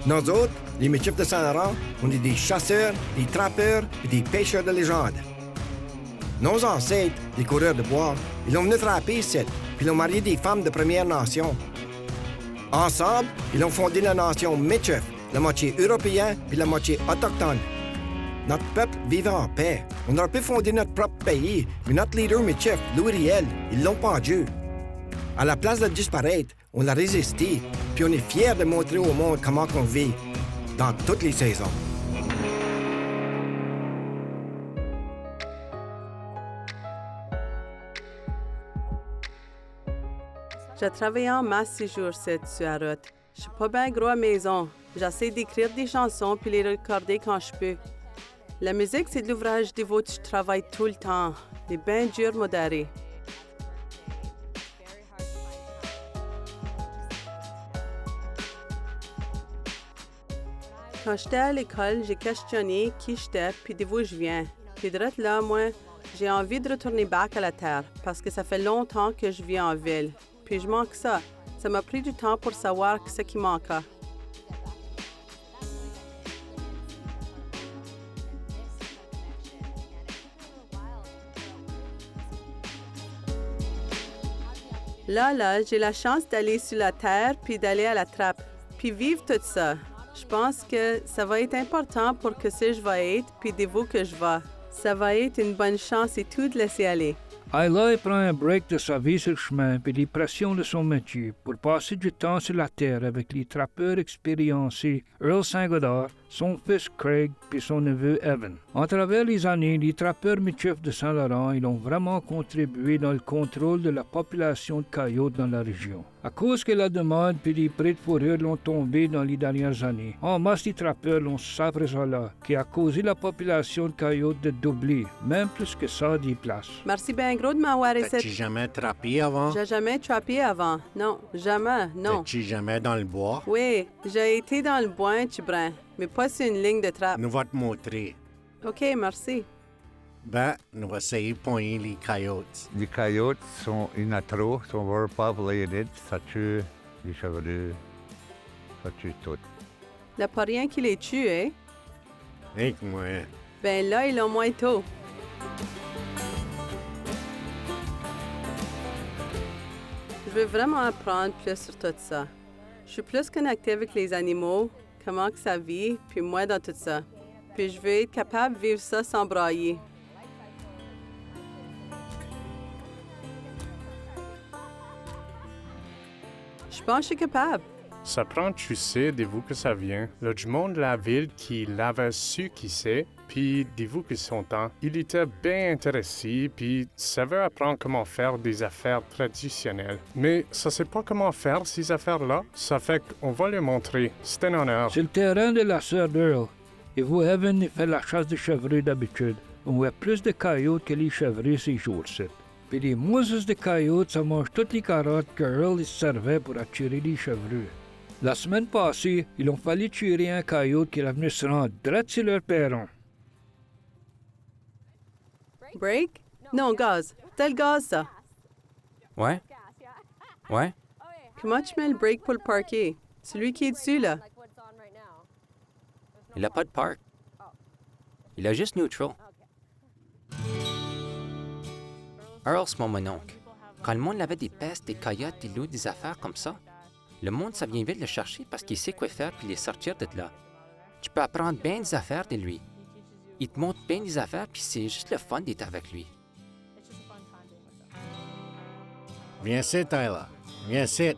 Nous autres, les Michifs de Saint-Laurent, on est des chasseurs, des trappeurs et des pêcheurs de légende. Nos ancêtres, les coureurs de bois, ils ont venu trapper ici, puis ils ont marié des femmes de Première Nation. Ensemble, ils ont fondé la nation Michif, la moitié européenne puis la moitié autochtone. Notre peuple vivait en paix. On aurait pu fonder notre propre pays, mais notre leader Michif, Louis Riel, ils l'ont pendu. À la place de disparaître, on a résisté, puis on est fiers de montrer au monde comment on vit, dans toutes les saisons. J'ai travaillé en masse ces jours-ci sur la route. Je suis pas bien gros à la maison. J'essaie d'écrire des chansons puis les recorder quand je peux. La musique, c'est de l'ouvrage dévot que je travaille tout le temps. Il est bien dur modéré. Quand j'étais à l'école, j'ai questionné qui j'étais puis d'où je viens. Puis de là, moi, j'ai envie de retourner back à la terre parce que ça fait longtemps que je vis en ville. Puis je manque ça. Ça m'a pris du temps pour savoir ce qui manquait. Là, j'ai la chance d'aller sur la terre puis d'aller à la trappe, puis vivre tout ça. Je pense que ça va être important pour que si je vais être, puis d'où que je vais. Ça va être une bonne chance et tout de laisser aller. Ayla prend un break de sa vie sur le chemin et des pressions de son métier pour passer du temps sur la terre avec les trappeurs expérimentés Earl Saint-Godard, son fils Craig et son neveu Evan. À travers les années, les trappeurs Michif de Saint-Laurent ils ont vraiment contribué dans le contrôle de la population de coyotes dans la région. À cause que la demande et les prix de fourrure l'ont tombé dans les dernières années, en masse les trappeurs l'ont sabré là, qui a causé la population de coyotes de doubler, même plus que ça des places. Merci bien gros de m'avoir essayé. T'as-tu jamais trappé avant? J'ai jamais trappé avant. Non, jamais, non. T'as-tu jamais dans le bois? Oui, j'ai été dans le bois un chibrin, mais pas sur une ligne de trappe. Nous va te montrer. OK, merci. Ben, nous va essayer de pogner les coyotes. Les coyotes sont inattro, sont overpopulated, ça tue les chevreuils, ça tue tout. Il n'y a pas rien qui les tue, hein? Hein, moi. Ben là, ils l'ont moins tôt. Je veux vraiment apprendre plus sur tout ça. Je suis plus connectée avec les animaux, comment que ça vit, puis moi dans tout ça. Puis je veux être capable de vivre ça sans brailler. Je pense que je suis capable. Ça prend, tu sais, d'où que ça vient. Le du monde de la ville qui l'avait su qui c'est, puis d'où que son temps. Il était bien intéressé, puis savait apprendre comment faire des affaires traditionnelles. Mais ça sait pas comment faire ces affaires-là. Ça fait qu'on va les montrer. C'est un honneur. C'est le terrain de la sœur d'Earl. Et vous, Evan, fait la chasse de chevreuils d'habitude. On voit plus de coyotes que les chevreuils ces jours-ci. Puis les mouses de coyotes, ça mange toutes les carottes que Earl servait pour attirer les chevreuils. La semaine passée, ils ont fallu tuer un coyote qui est venu se rendre droit sur leur perron. Break? Non, gaz. Tel gaz, ça. Ouais? Ouais? Comment tu mets le break pour le parquer? Celui qui est dessus, là. Il a pas de park. Il a juste neutral. Earl, c'est mon mononcle. Quand le monde avait des pestes, des coyotes, des loups, des affaires comme ça, le monde, ça vient vite le chercher parce qu'il sait quoi faire puis les sortir de là. Tu peux apprendre bien des affaires de lui. Il te montre bien des affaires puis c'est juste le fun d'être avec lui. Viens ici, Tyler. Viens ici.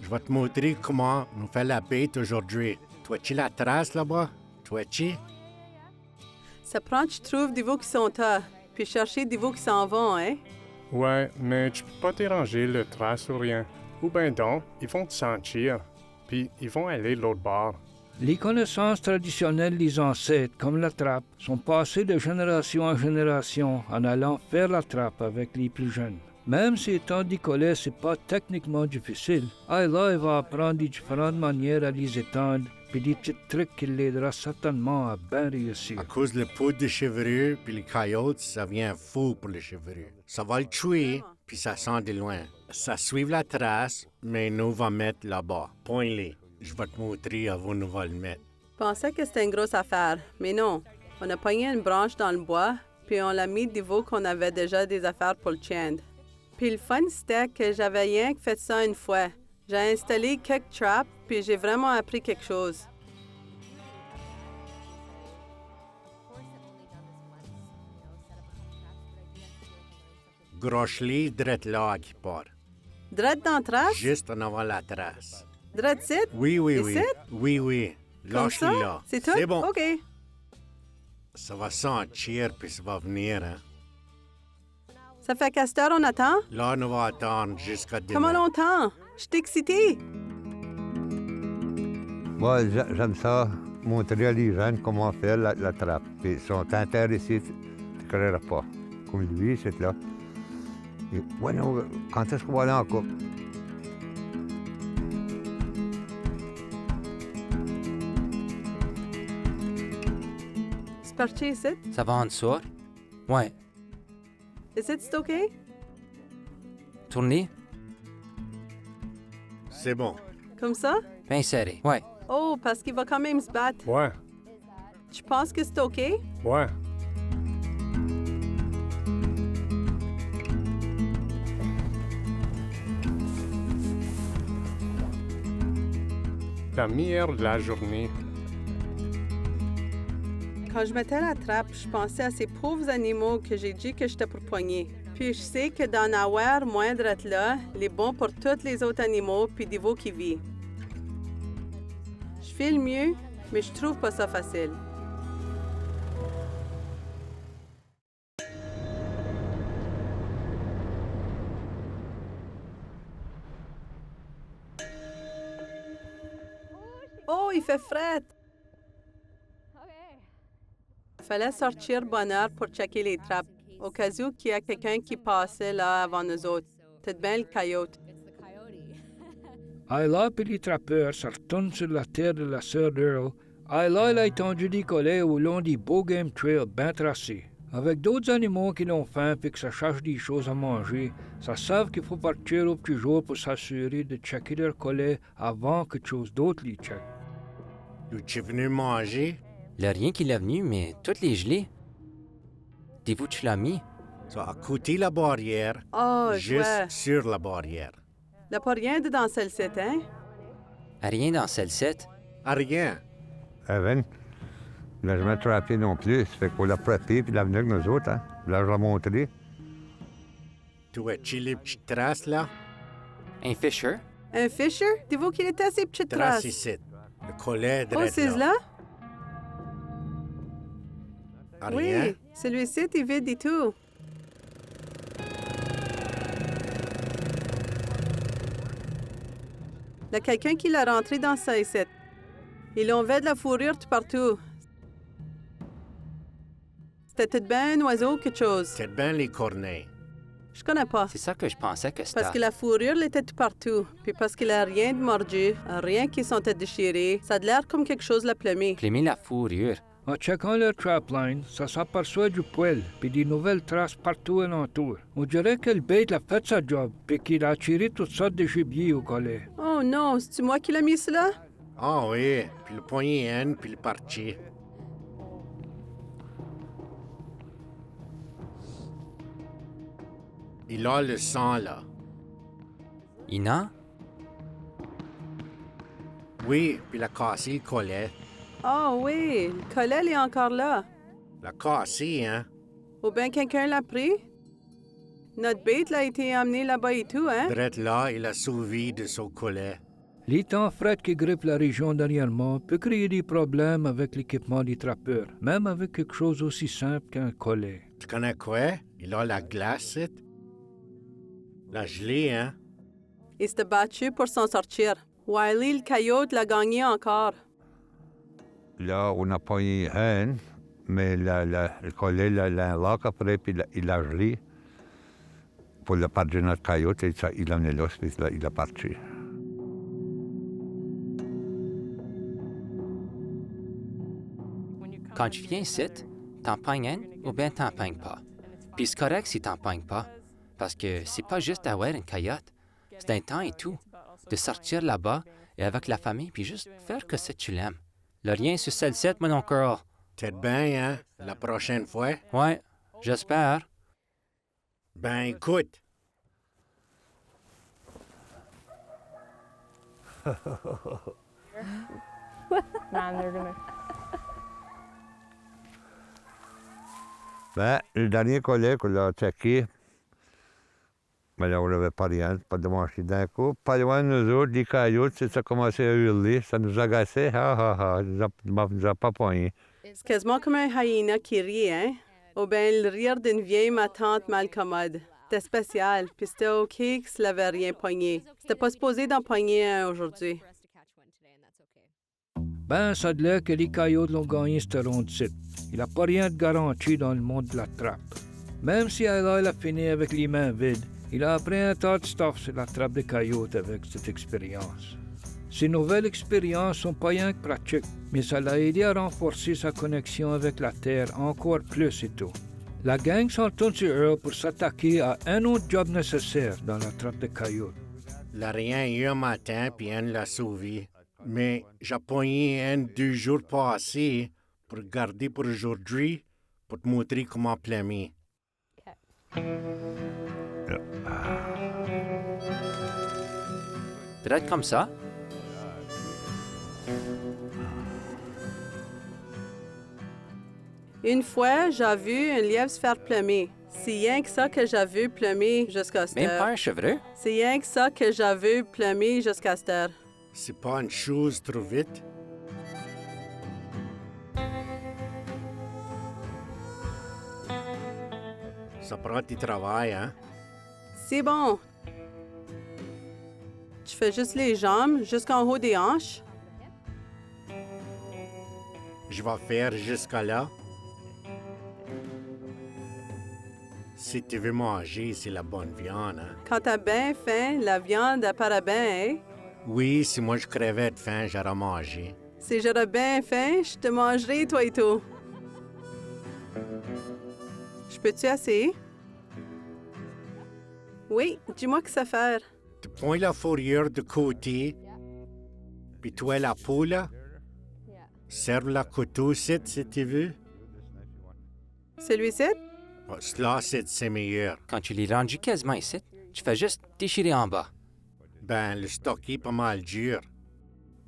Je vais te montrer comment nous fait la bête aujourd'hui. Toi-tu la trace là-bas? Toi-tu? Ça prend que tu trouves des veaux qui sont là, puis chercher des veaux qui s'en vont, hein? Ouais, mais tu peux pas déranger le trace ou rien. Ou ben donc, ils vont te sentir, puis ils vont aller de l'autre bord. Les connaissances traditionnelles des ancêtres, comme la trappe, sont passées de génération en génération en allant faire la trappe avec les plus jeunes. Même si étant décollé, c'est pas techniquement difficile, Ayla va apprendre des différentes manières à les étendre, puis des petits trucs qui l'aidera certainement à bien réussir. À cause de la poudre de chevreuil puis les coyotes, ça vient fou pour le chevreuil. Ça va le tuer, puis ça sent de loin. Ça suit la trace, mais nous va mettre là-bas. Point-les. Je vais te montrer avant nous va le mettre. Je pensais que c'était une grosse affaire, mais non. On a pogné une branche dans le bois, puis on l'a mis niveau qu'on avait déjà des affaires pour le chand. Puis le fun, c'était que j'avais rien que fait ça une fois. J'ai installé quelques traps, puis j'ai vraiment appris quelque chose. Groche-les drette là qui part. Drette dans la trace? Juste en avant la trace. Drette site? Oui, oui, Et oui. site? Oui, oui. Comme Lâche-les ça? là. C'est tout? C'est bon. OK. Ça va sentir, puis ça va venir, hein. Ça fait qu'à cette heure, on attend? Là, on va attendre jusqu'à demain. Comment longtemps? Je suis excitée. Moi, j'aime ça, montrer à les jeunes comment faire la trappe. Puis ils sont intéressés, tu ne croiras pas. Comme lui, c'est là. Et, ouais, non, quand est-ce qu'on va aller en couple? C'est parti ici? Ça va en dessous? Ouais. Is it OK? Tourner? C'est bon. Comme ça? Bien serré. Ouais. Oh, parce qu'il va quand même se battre. Ouais, Tu penses que c'est OK? ouais. La meilleure de la journée. Quand je mettais la trappe, je pensais à ces pauvres animaux que j'ai dit que j'étais pour poigner. Puis je sais que d'en avoir moins d'être là, il est bon pour tous les autres animaux puis des veaux qui vivent. Je fais le mieux, mais je trouve pas ça facile. Oh, il fait fret! Fallait sortir bonne heure pour checker les trappes, au cas où qu'il y a quelqu'un qui passait là avant nous autres. Peut-être bien le coyote. Ayla et les trappeurs se retournent sur la terre de la sœur d'Earl. Ayla elle a étendu des collets au long des beaux game trails bien tracés. Avec d'autres animaux qui ont faim et que ça cherche des choses à manger, ça savent qu'il faut partir au petit jour pour s'assurer de checker leurs collets avant que chose d'autre les check. Tu es venu manger? Le rien qui l'est venu, mais toutes les gelées. Dis-vous, tu l'as mis? Ça a coûté la barrière. Oh, je Juste vois. sur la barrière. Il n'y a pas rien de dans celle-ci, hein? Rien dans celle-ci. À rien. Evan, il n'a jamais trappé non plus. Ça fait qu'on l'a prêté puis il a venu avec nous autres, hein. Il l'a remontré. Tu vois-tu les petites traces là? Un Fisher? Un Fisher? Dis-vous qu'il était ces petites Traces traces? ici. Le collet Oh, drette c'est là. là? À rien. Oui, celui-ci est vide et tout. Il y a quelqu'un qui l'a rentré dans ça ici. Ils ont fait de la fourrure tout partout. C'était peut-être bien un oiseau quelque chose. C'est bien les corneilles. Je connais pas. C'est ça que je pensais que c'était. Parce que la fourrure elle était tout partout. Puis parce qu'il a rien de mordu, rien qui sont déchirés, ça a l'air comme quelque chose l'a plumé. Plémer la fourrure. En checkant leur trapline, ça s'aperçoit du poêle puis des nouvelles traces partout alentour. On dirait que le bête a fait sa job puis qu'il a attiré toutes sortes de gibier au collet. Oh non, c'est-tu moi qui l'ai mis cela? Ah oui, puis le poignet N, puis le parti. Il a le sang là. Ina? Oui, puis il a cassé le collet. Oh oui, le collet il est encore là. Il a cassé, hein? Ou bien quelqu'un l'a pris? Notre bête l'a été amené là-bas et tout, hein? Drette là, il a sauvé de son collet. Les temps frais qui grippent la région dernièrement peut créer des problèmes avec l'équipement des trappeurs, même avec quelque chose aussi simple qu'un collet. Tu connais quoi? Il a la glace, la gelée, hein? Il s'est battu pour s'en sortir. Wiley, le coyote, l'a gagné encore. Là, on n'a pas eu un, mais le collet, l'a lock après, puis il a gelé. Pour le partir de notre coyote, et ça, il a amené l'os, puis il a parti. Quand tu viens ici, t'en pognes un ou bien t'en pognes pas. Puis c'est correct si t'en pognes pas. Parce que c'est pas juste avoir une coyote. C'est un temps et tout. De sortir là-bas et avec la famille, puis juste faire que tu l'aimes. Le rien sur celle-ci, mon cœur. Peut-être bien, hein? La prochaine fois. Ouais, j'espère. Ben, écoute. Ben, le dernier collet qu'on a checké, mais là, on n'avait pas rien, pas de manger d'un coup. Pas loin de nous autres, les cailloutes, ça a commencé à hurler, ça nous agaçait, ça nous a pas poigné. C'est quasiment comme un hyéna qui rit, hein? Ou bien le rire d'une vieille matante mal commode. C'était spécial, puis c'était OK que ça l'avait rien pogné. C'était pas supposé d'en pogner un aujourd'hui. Ben, ça a l'air que les Coyotes l'ont gagné cette ronde-ci. Il n'a pas rien de garanti dans le monde de la trappe. Même si Eli a fini avec les mains vides, il a appris un tas de stuff sur la trappe des Coyotes avec cette expérience. Ces nouvelles expériences sont pas rien que pratiques, mais ça l'a aidé à renforcer sa connexion avec la Terre encore plus et tout. La gang s'entend sur Earl pour s'attaquer à un autre job nécessaire dans la trappe des Coyotes. L'a rien eu un matin, puis un l'a sauvé. Mais j'ai pogné un 2 jours passés pour garder pour aujourd'hui, pour te montrer comment plamer. Peut-être comme ça. Une fois, j'ai vu un lièvre se faire plumer. C'est rien que ça que j'ai vu plumer jusqu'à cette Même heure. pas un chevreux. C'est rien que ça que j'ai vu plumer jusqu'à cette heure. C'est pas une chose trop vite. Ça prend du travail, hein? C'est bon. Tu fais juste les jambes jusqu'en haut des hanches. Je vais faire jusqu'à là. Si tu veux manger, c'est la bonne viande, hein? Quand t'as bien faim, la viande apparaît bien, hein? Oui, si moi je crevais de faim, j'aurais mangé. Si j'aurais bien faim, je te mangerai, toi et tout. Je peux-tu essayer? Oui, dis-moi que ça faire. Tu prends la fourrure de côté, puis toi la peau, là. Serve la couteau, si tu veux. Celui-ci? Oh, cela, c'est meilleur. Quand tu l'es rendu quasiment ici, tu fais juste déchirer en bas. Ben, le stock est pas mal dur.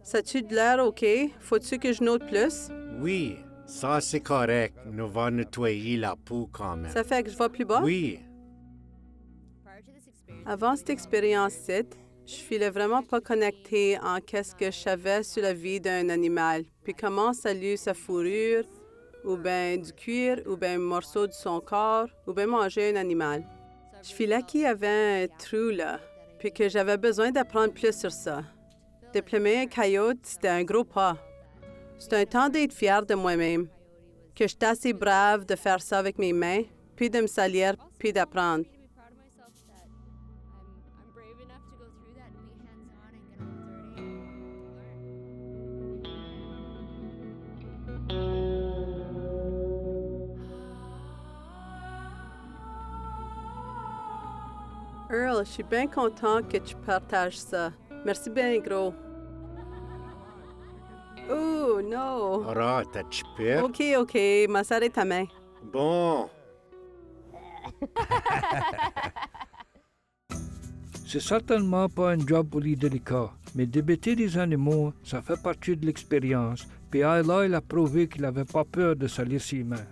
Ça a-tu de l'air OK? Faut-tu que je note plus? Oui, ça c'est correct. Nous allons nettoyer la peau quand même. Ça fait que je vais plus bas? Oui, Avant cette expérience-ci, je filais vraiment pas connecté en qu'est-ce que je savais sur la vie d'un animal, puis comment ça lui sa fourrure, ou bien du cuir, ou bien un morceau de son corps, ou bien manger un animal. Je filais qu'il y avait un trou là, puis que j'avais besoin d'apprendre plus sur ça. Déplumer un coyote, c'était un gros pas. C'était un temps d'être fière de moi-même, que j'étais assez brave de faire ça avec mes mains, puis de me salir, puis d'apprendre. Earl, je suis bien content que tu partages ça. Merci bien, gros. Oh, non. ora, t'as-tu peur? OK, m'asserrer ta main. Bon, C'est certainement pas un job pour les délicats, mais débêter des animaux, ça fait partie de l'expérience, puis Ayla, il a prouvé qu'il n'avait pas peur de salir ses mains.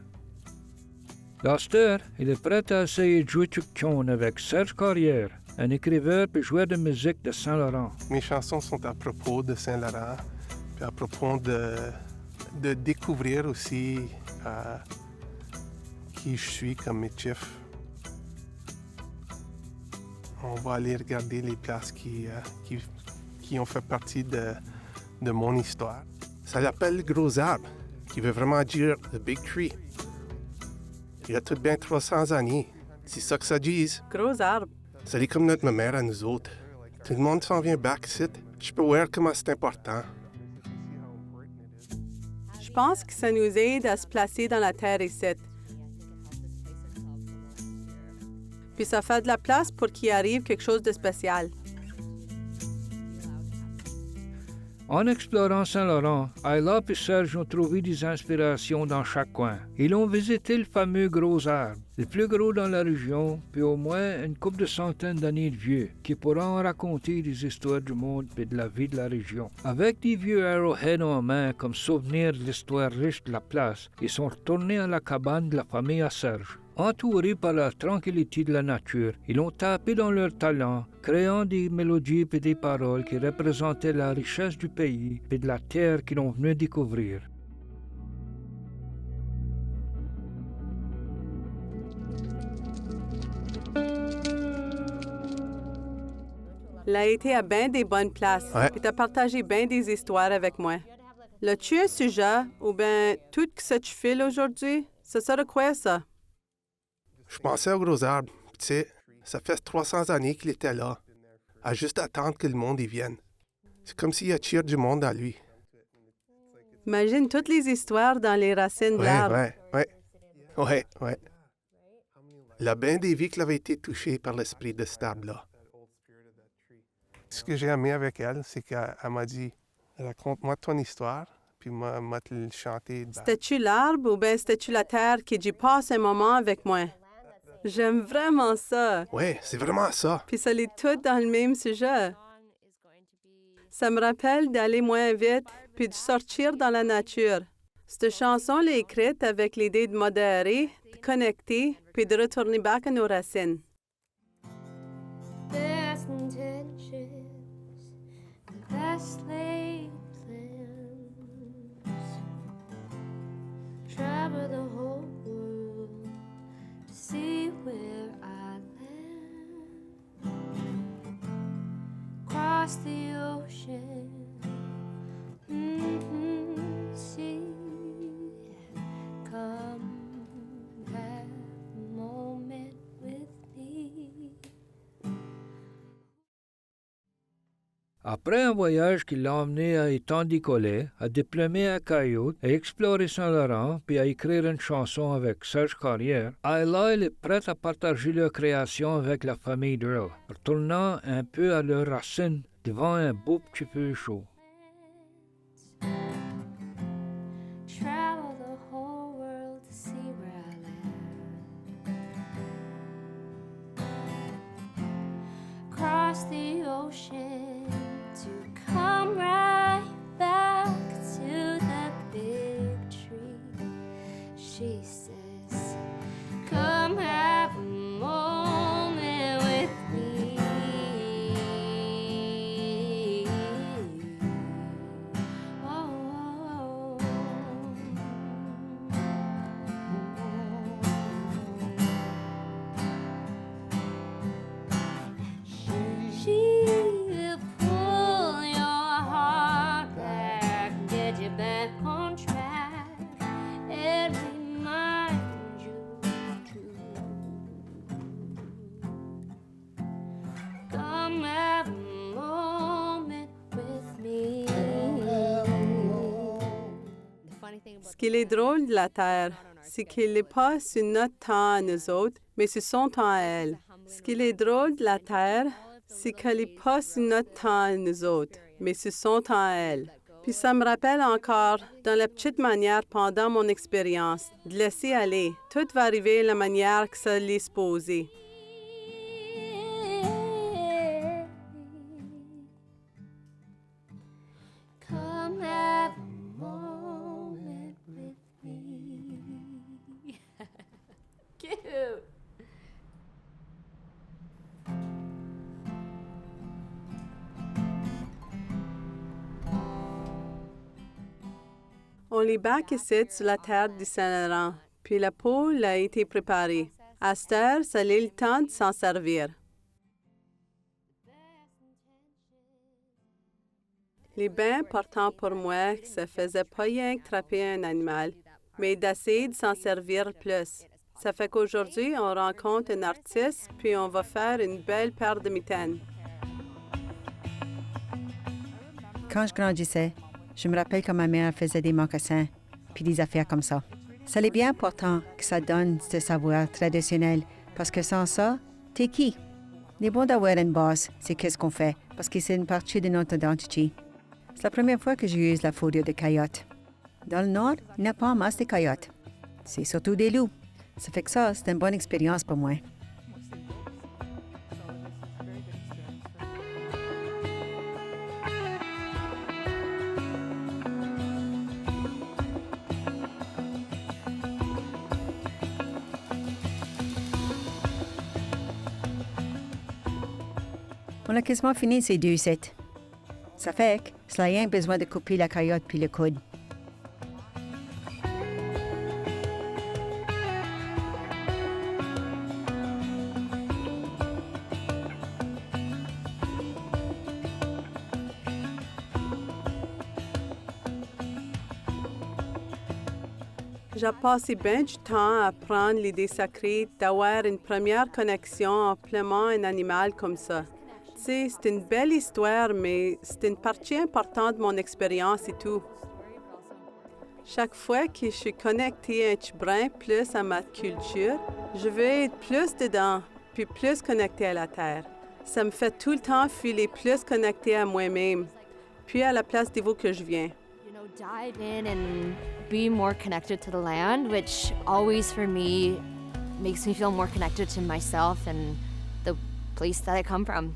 Laster, il est prêt à essayer de jouer Chuck avec Serge Carrière, un écrivain et joueur de musique de Saint-Laurent. Mes chansons sont à propos de Saint-Laurent, puis à propos de découvrir aussi qui je suis comme métif. On va aller regarder les places qui ont fait partie de mon histoire. Ça s'appelle le Gros Arbre, qui veut vraiment dire The Big Tree. Il y a tout bien 300 années. C'est ça que ça dit. Gros arbre. C'est comme notre mère à nous autres. Tout le monde s'en vient back ici. Je peux voir comment c'est important. Je pense que ça nous aide à se placer dans la terre ici. Puis ça fait de la place pour qu'il arrive quelque chose de spécial. En explorant Saint-Laurent, Ayla et Serge ont trouvé des inspirations dans chaque coin. Ils ont visité le fameux gros arbre, le plus gros dans la région, puis au moins une couple de centaines d'années de vieux, qui pourra en raconter des histoires du monde et de la vie de la région. Avec des vieux arrowheads en main comme souvenir de l'histoire riche de la place, ils sont retournés à la cabane de la famille à Serge. Entourés par la tranquillité de la nature, ils ont tapé dans leur talent, créant des mélodies et des paroles qui représentaient la richesse du pays et de la terre qu'ils ont venu découvrir. Il a été à bien des bonnes places. Ouais. Puis t'as partagé bien des histoires avec moi. L'as-tu un sujet ou bien tout ce que tu files aujourd'hui? Ça serait quoi, ça? Je pensais au gros arbre. Tu sais, ça fait 300 années qu'il était là, à juste attendre que le monde y vienne. C'est comme s'il attire du monde à lui. Imagine toutes les histoires dans les racines de l'arbre. Ouais. Il a bien des vies qui avaient été touchées par l'esprit de cet arbre-là. Ce que j'ai aimé avec elle, c'est qu'elle m'a dit « Raconte-moi ton histoire », puis m'a te le chanté. C'était-tu l'arbre ou bien c'était-tu la terre qui dit « Passe un moment avec moi ». J'aime vraiment ça. Ouais, c'est vraiment ça. Puis ça l'est tout dans le même sujet. Ça me rappelle d'aller moins vite puis de sortir dans la nature. Cette chanson l'est écrite avec l'idée de modérer, de connecter puis de retourner back à nos racines. Best intentions, the best laid plans. Travel the whole world to see where I land. Cross the ocean, see, come have a moment with me. Après un voyage qui l'a emmené à Étang-des-Collets, à diplomer à Cailloute, à explorer Saint-Laurent, puis à écrire une chanson avec Serge Carrière, Ayla est prête à partager leur création avec la famille d'Earl, retournant un peu à leurs racines devant un beau petit feu chaud. Travel the whole world to see where I land. Cross the ocean to come right back to the big tree. She says, come have a moment with me. Oh. She'll pull your heart back, get you back on track, and remind you to come have a moment with me. Ce qui est drôle de la Terre, c'est qu'il n'est pas sur notre temps à nous autres, mais sur son temps à elle. Ce qui est drôle de la Terre, c'est qu'elle n'est pas sur notre temps à nous autres, mais sur son temps à elle. Puis ça me rappelle encore, dans la petite manière pendant mon expérience, de laisser aller. Tout va arriver de la manière que ça l'est supposé. Come have a moment with me. Cute. On les bac ici sur la terre du Saint-Laurent, puis la poule a été préparée. À cette heure, ça l'est le temps de s'en servir. Les bains portant pour moi que ça faisait pas rien que trapper un animal, mais d'essayer de s'en servir plus. Ça fait qu'aujourd'hui, on rencontre un artiste, puis on va faire une belle paire de mitaines. Quand je grandissais, je me rappelle quand ma mère faisait des mocassins, puis des affaires comme ça. Ça l'est bien important que ça donne ce savoir traditionnel, parce que sans ça, t'es qui? Les bon d'avoir une base, c'est qu'est-ce qu'on fait, parce que c'est une partie de notre identité. C'est la première fois que j'use la fourrure de coyote. Dans le nord, il n'y a pas en masse de coyotes. C'est surtout des loups. Ça fait que ça, c'est une bonne expérience pour moi. On a quasiment fini ces 2 sets. Ça fait que cela a rien besoin de couper la coyote puis le coude. J'ai passé bien du temps à apprendre l'idée sacrée d'avoir une première connexion en pleinement un animal comme ça. Tu sais, c'est une belle histoire, mais c'est une partie importante de mon expérience et tout. Chaque fois que je suis connectée un petit brin plus à ma culture, je veux être plus dedans, puis plus connectée à la terre. Ça me fait tout le temps filer plus connectée à moi-même, puis à la place de vous que je viens. Dive in and be more connected to the land, which always for me makes me feel more connected to myself and the place that I come from.